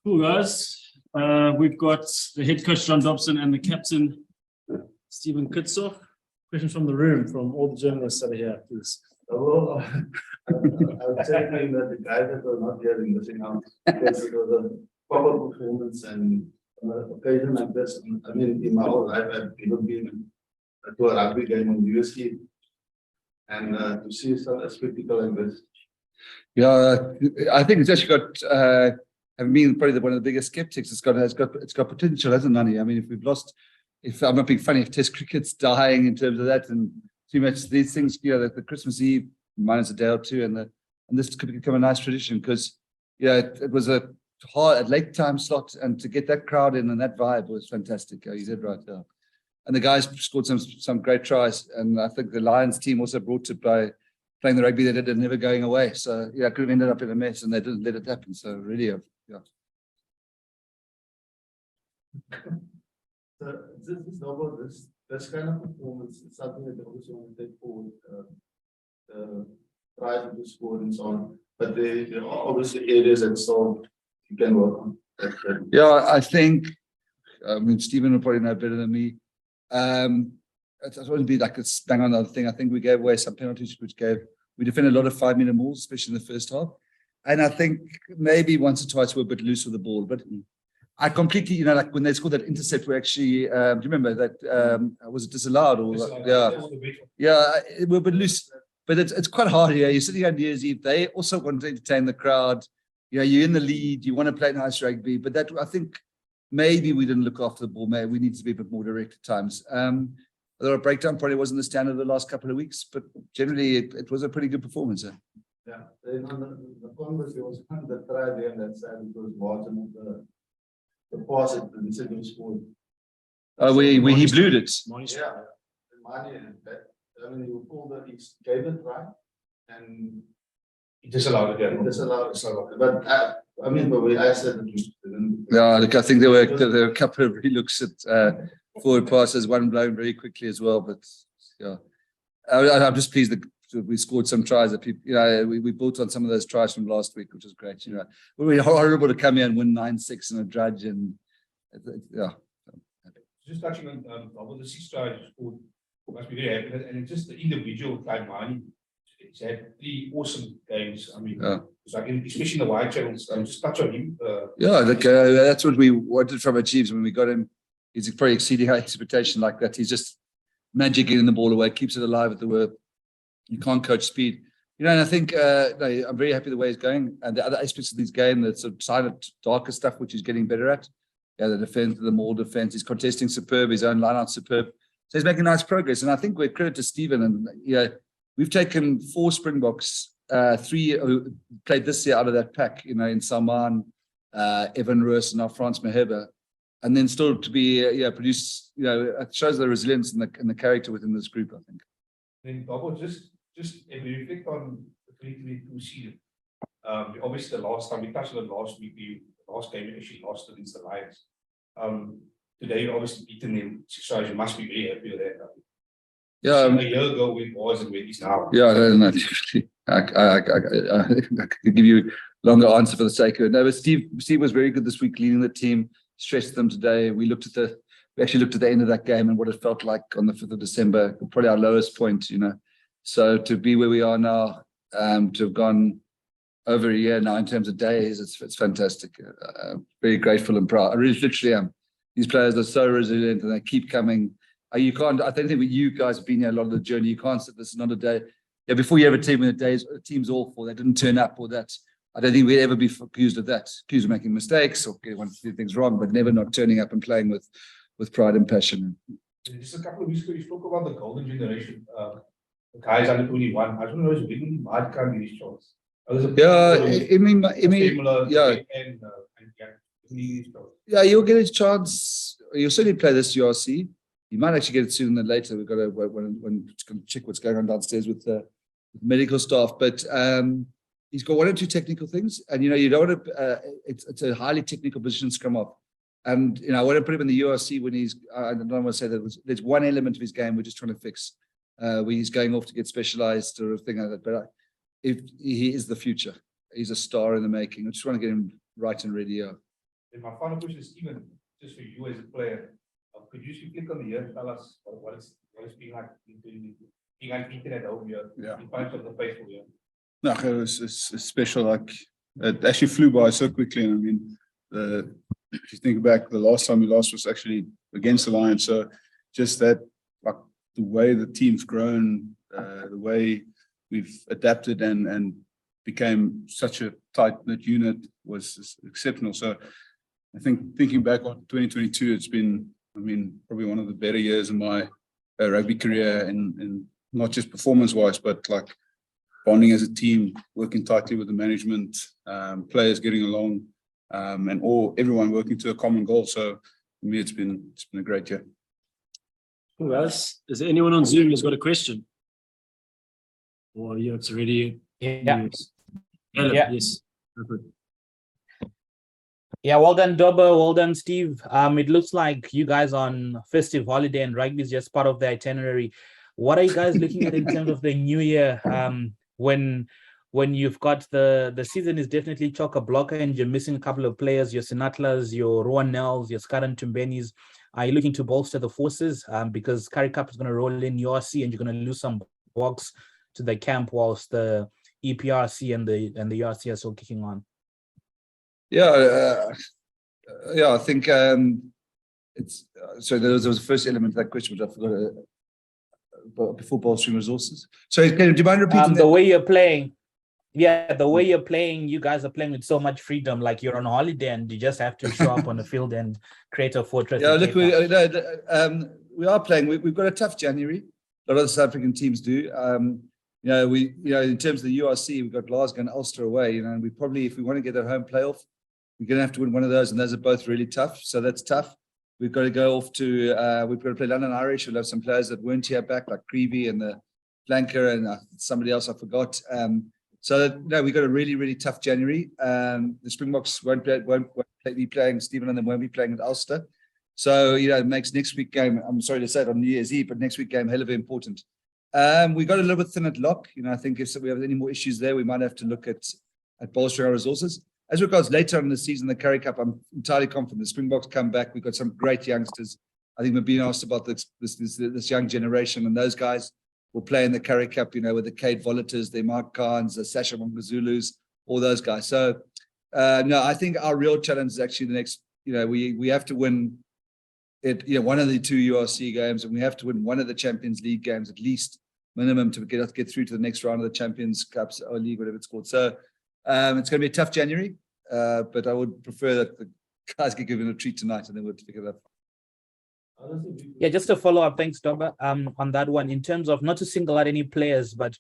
Cool, guys. We've got the head coach, John Dobson, and the captain, Steven Kitshoff. Questions from the room, from all the journalists that are here, please. Well, I was saying that the guys that were not here in missing out because it was a proper performance and occasion like this. I mean, in my whole life, I've never been to a rugby game on USC, and to see a spectacle like this. Yeah, I think it's actually got. Having been probably one of the biggest skeptics, it's got potential, hasn't it? I mean, if we've lost, if I'm not being funny, if Test cricket's dying in terms of that, and too much these things, the Christmas Eve minus a day or two, and this could become a nice tradition because it was a hard late time slot, and to get that crowd in and that vibe was fantastic. You said right there, and the guys scored some great tries, and I think the Lions team also brought it by playing the rugby they did and never going away. So it could have ended up in a mess, and they didn't let it happen. So really, yeah. So this kind of performance is something that they obviously want to take forward. Try to score and so on, but there are obviously areas that still you can work on. Yeah, I think. I mean, Stephen will probably know better than me. It wouldn't be like a bang on the other thing. I think we gave away some penalties, we defended a lot of 5-meter mauls, especially in the first half. And I think maybe once or twice we're a bit loose with the ball, but I completely, like when they scored that intercept, we actually, do you remember that, was it disallowed? Or we're a bit loose, but it's quite hard here. You're sitting on New Year's Eve, they also want to entertain the crowd. You're in the lead, you want to play nice rugby, but that, I think maybe we didn't look after the ball. Maybe we need to be a bit more direct at times. The breakdown probably wasn't the standard of the last couple of weeks, but generally it was a pretty good performance. Yeah, then on the Congress, there was one that tried there, and that side it was margin of the pass at the second score. Oh, he blew it. Yeah, Mani, I mean, he gave it right, and he disallowed it. He disallowed it. But I mean, but I said that we didn't. Yeah, look, I think there were a couple of relooks at forward passes, one blown very quickly as well. But yeah, I'm just pleased that we scored some tries that people, we built on some of those tries from last week, which was great. We were horrible to come here and win 9-6 in a drudge, and yeah. Just touching on the 6 tries you scored, must be very happy, and it's just the individual Clive Mani. He's had 3 awesome games. I mean, it's like especially in the wide channels. Just touch on him. That's what we wanted from our Chiefs when we got him. He's probably exceeding our expectation like that. He's just magic getting the ball away, keeps it alive at the work. You can't coach speed. And I think I'm very happy the way he's going. And the other aspects of this game, the sort of silent, darker stuff, which he's getting better at. The defense, the maul defense, he's contesting superb, his own line out superb. So he's making nice progress. And I think we're credit to Stephen. And we've taken 4 Springboks, 3 who played this year out of that pack, in Salman, Evan Roos, and now Frans Maheba. And then still to be produce, it shows the resilience and the character within this group, I think. Then Bobo, just if we reflect on the 2022 season, obviously the last time we touched on it last week, the last game we actually lost against the Lions. Today you obviously beaten them, so you must be very happy with that. Yeah, a year ago where it was and where it is now. Yeah, I could give you a longer answer for the sake of it. No, but Steve was very good this week, leading the team, stressed them today. We actually looked at the end of that game and what it felt like on the 5th of December, probably our lowest point, So to be where we are now, to have gone over a year now in terms of days, it's fantastic. Very grateful and proud. I really literally am. These players are so resilient and they keep coming. I don't think you guys have been here a lot of the journey. You can't sit this another day. Yeah, before you have a team when the team's awful, they didn't turn up or that. I don't think we'd ever be accused of that. Accused of making mistakes or wanting to do things wrong, but never not turning up and playing with pride and passion. Just a couple of weeks ago, you spoke about the golden generation. The guys under 21. I don't know if really might come in his chance. You'll get his chance. You'll certainly play this URC. You might actually get it sooner than later. We've got to check what's going on downstairs with the medical staff. But he's got 1 or 2 technical things, and you don't want to. It's a highly technical position, scrum off. And I want to put him in the URC when he's. I don't want to say that there's one element of his game we're just trying to fix, where he's going off to get specialized or a thing like that. But if he is the future, he's a star in the making. I just want to get him right and ready. Then my final question is, Steven, just for you as a player, could you click on the year and tell us what it's been like being like internet home here? Yeah. In front of the faithful here. No, it's special. Like it actually flew by so quickly. And I mean, if you think back, the last time we lost was actually against the Lions. So just that, like the way the team's grown, the way we've adapted and became such a tight-knit unit was exceptional. So I think thinking back on 2022, it's been, I mean, probably one of the better years in my rugby career, and not just performance-wise, but like bonding as a team, working tightly with the management, players getting along, and everyone working to a common goal. So for me, it's been a great year. Who else? Is there anyone on Zoom who's got a question? Or yeah, it's already. Yeah. Hello, Yeah. yes. Perfect. Yeah, well done, Dobber. Well done, Steve. It looks like you guys on festive holiday and rugby is just part of the itinerary. What are you guys looking at in terms of the new year? When you've got the season is definitely chock-a-block and you're missing a couple of players, your Sinatlas, your Rowan Nels, your Skaran Tumbenis. Are you looking to bolster the forces? Because Currie Cup is going to roll in URC and you're going to lose some box to the camp whilst the EPRC and the URC are still kicking on. Yeah, I think it's so there was the first element of that question, which I forgot before bolstering resources. So do you mind repeating the way you're playing? Yeah, the way you're playing, you guys are playing with so much freedom, like you're on holiday and you just have to show up on the field and create a fortress. Yeah, look, we are playing. We've got a tough January. A lot of the South African teams do. In terms of the URC, we've got Glasgow and Ulster away. And we probably, if we want to get a home playoff, we're going to have to win one of those, and those are both really tough. So that's tough. We've got to go off to. We've got to play London Irish. We'll have some players that weren't here back, like Creevy and the flanker and somebody else I forgot. We've got a really, really tough January. The Springboks won't be playing. Stephen and them won't be playing at Ulster. So, it makes next week game, I'm sorry to say it on New Year's Eve, but next week game, hell of important. We got a little bit thin at lock. I think if we have any more issues there, we might have to look at bolstering our resources. As regards later on in the season, the Currie Cup, I'm entirely confident the Springboks come back. We've got some great youngsters. I think we've been asked about this young generation, and those guys will play in the Currie Cup, with the Cade Volitors, the Mark Khans, the Sasha Mongazulus, all those guys. So, no, I think our real challenge is actually the next, we have to win one of the two URC games, and we have to win one of the Champions League games, at least minimum, to get through to the next round of the Champions Cups or League, whatever it's called. So it's going to be a tough January, but I would prefer that the guys get given a treat tonight and then we'll pick it up. Yeah, just to follow up, thanks, Dobber, on that one, in terms of not to single out any players, but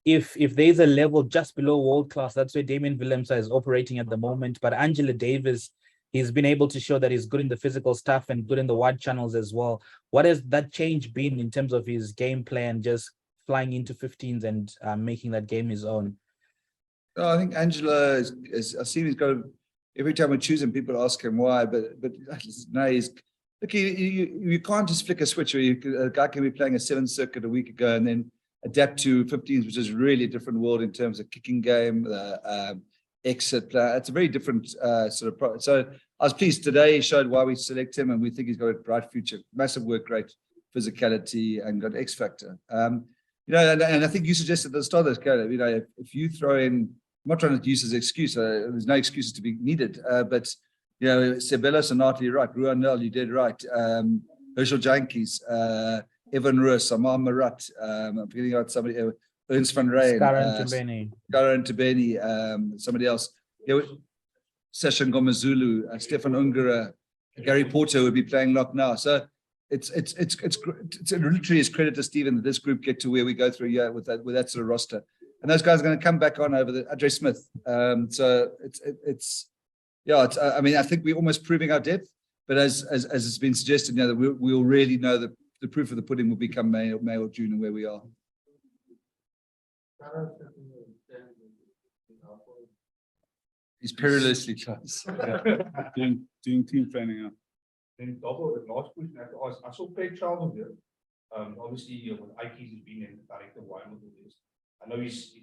if there's a level just below world class, that's where Damien Willemse is operating at the moment. But Angela Davis, he's been able to show that he's good in the physical stuff and good in the wide channels as well. What has that change been in terms of his game plan, just flying into 15s and making that game his own? I think Angela is I see he's got every time we choose him, people ask him why, but no, look, you can't just flick a switch. A guy can be playing a 7th circuit a week ago and then adapt to 15s, which is really a different world in terms of kicking game, exit play. It's a very different sort of. So I was pleased today. He showed why we select him, and we think he's got a bright future. Massive work rate, physicality, and got X factor. And I think you suggested at the start of this, Caleb, if you throw in, I'm not trying to use as an excuse. There's no excuses to be needed, but. Sebelos and Natalie right, Ruan Nel, you did right. Herschel Jankies, Evan Roos, Amar Marat, I'm forgetting out somebody, Ernst van Rijn, Skaran Tumbenis, somebody else. Sasha Ngomazulu, Stefan Ungara, Gary Porter would be playing lock now. So it's literally his credit to Stephen that this group get to where we go through a year with that sort of roster. And those guys are going to come back on over the Andre Smith. So I think we're almost proving our depth, but as it's been suggested now, that we'll really know the proof of the pudding will become May or June and where we are. He's perilously close. Doing team planning now. Then Dobber, the last question I have to ask, I saw Craig Charles here. Obviously, with Ike's has been in the director of Wyman with this. I know he's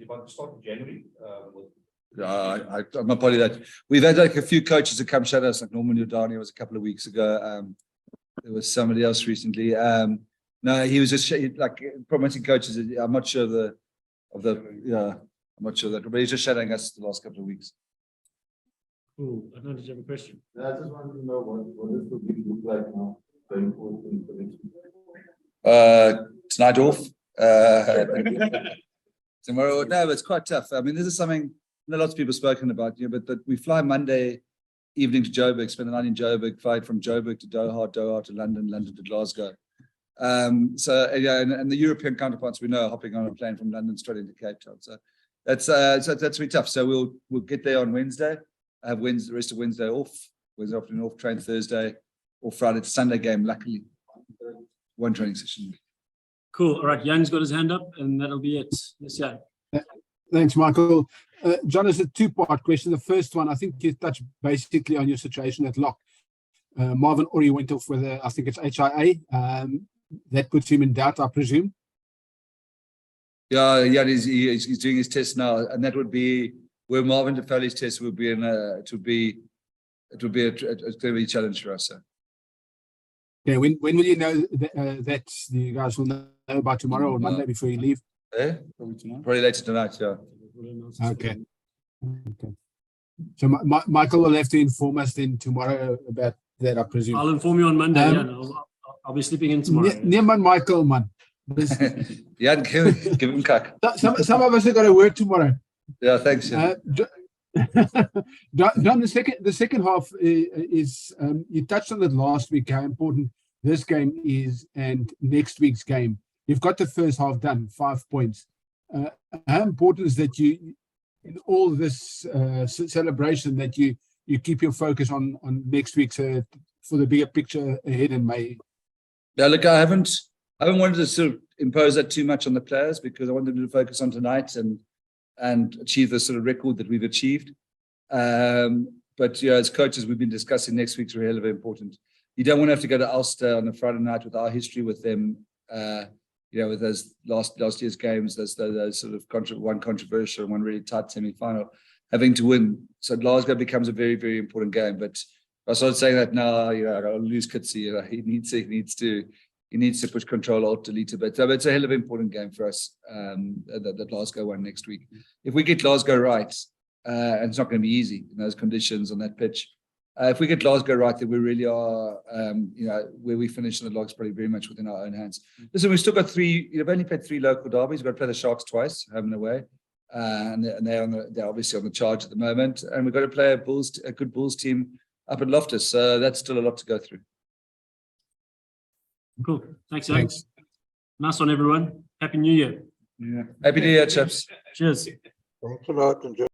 about to start in January with I'm not part of that. We've had like a few coaches that come shadow us, like Norman Yordani was a couple of weeks ago. There was somebody else recently. No, he was just like promoting coaches. I'm not sure I'm not sure that, but he's just shadowing us the last couple of weeks. Cool. I know, did you have a question? I just want to know what does the week look like now going forward in the next week? Tonight off. Tomorrow, no, it's quite tough. I mean, this is something that lots of people have spoken about, but that we fly Monday evening to Joburg, spend the night in Joburg, fly from Joburg to Doha, Doha to London, London to Glasgow. So yeah, and the European counterparts we know are hopping on a plane from London straight into Cape Town. So that's really tough. So we'll get there on Wednesday. Have the rest of Wednesday off. Wednesday afternoon off, train Thursday or Friday. It's Sunday game, luckily. One training session. Cool. All right. Jan's got his hand up, and that'll be it. Yes, Jan. Thanks, Michael. John, it's a two-part question. The first one, I think you touched basically on your situation at lock. Marvin Ori went off with, I think it's HIA. That puts him in doubt, I presume. Yeah, he's doing his test now, and that would be where Marvin DeFoli's test would be it's going to be a challenge for us. So. Yeah, when will you know that you guys will know about tomorrow or Monday before you leave? Probably later tonight, yeah. Okay. So Michael will have to inform us then tomorrow about that, I presume. I'll inform you on Monday. I'll be sleeping in tomorrow. Neman Michael, man. Yeah, give him cack. Some of us have got to work tomorrow. Yeah, thanks. Yeah. Don, the second half is you touched on it last week, how important this game is and next week's game. You've got the first half done, 5 points. How important is that you, in all this celebration, that you keep your focus on next week's for the bigger picture ahead in May? Yeah, look, I haven't wanted to sort of impose that too much on the players because I wanted them to focus on tonight and achieve the sort of record that we've achieved. But yeah, as coaches, we've been discussing next week's really very important. You don't want to have to go to Ulster on a Friday night with our history with them. With those last year's games, those sort of one controversial and one really tight semi-final, having to win. So Glasgow becomes a very, very important game. But I started saying that now, I'll lose Kitshoff. He needs to push control alt delete a bit. So it's a hell of an important game for us. The Glasgow one next week. If we get Glasgow right, and it's not going to be easy in those conditions on that pitch. If we get Glasgow right, then we really are, where we finish in the log's probably very much within our own hands. Listen, we've still got we've only played 3 local derbies. We've got to play the Sharks twice, home and away. And they're obviously on the charge at the moment. And we've got to play a good Bulls team up at Loftus. So that's still a lot to go through. Cool. Thanks, Jan. Nice one, everyone. Happy New Year. Yeah. Happy New Year, chaps. Cheers. Thanks a lot. Enjoy.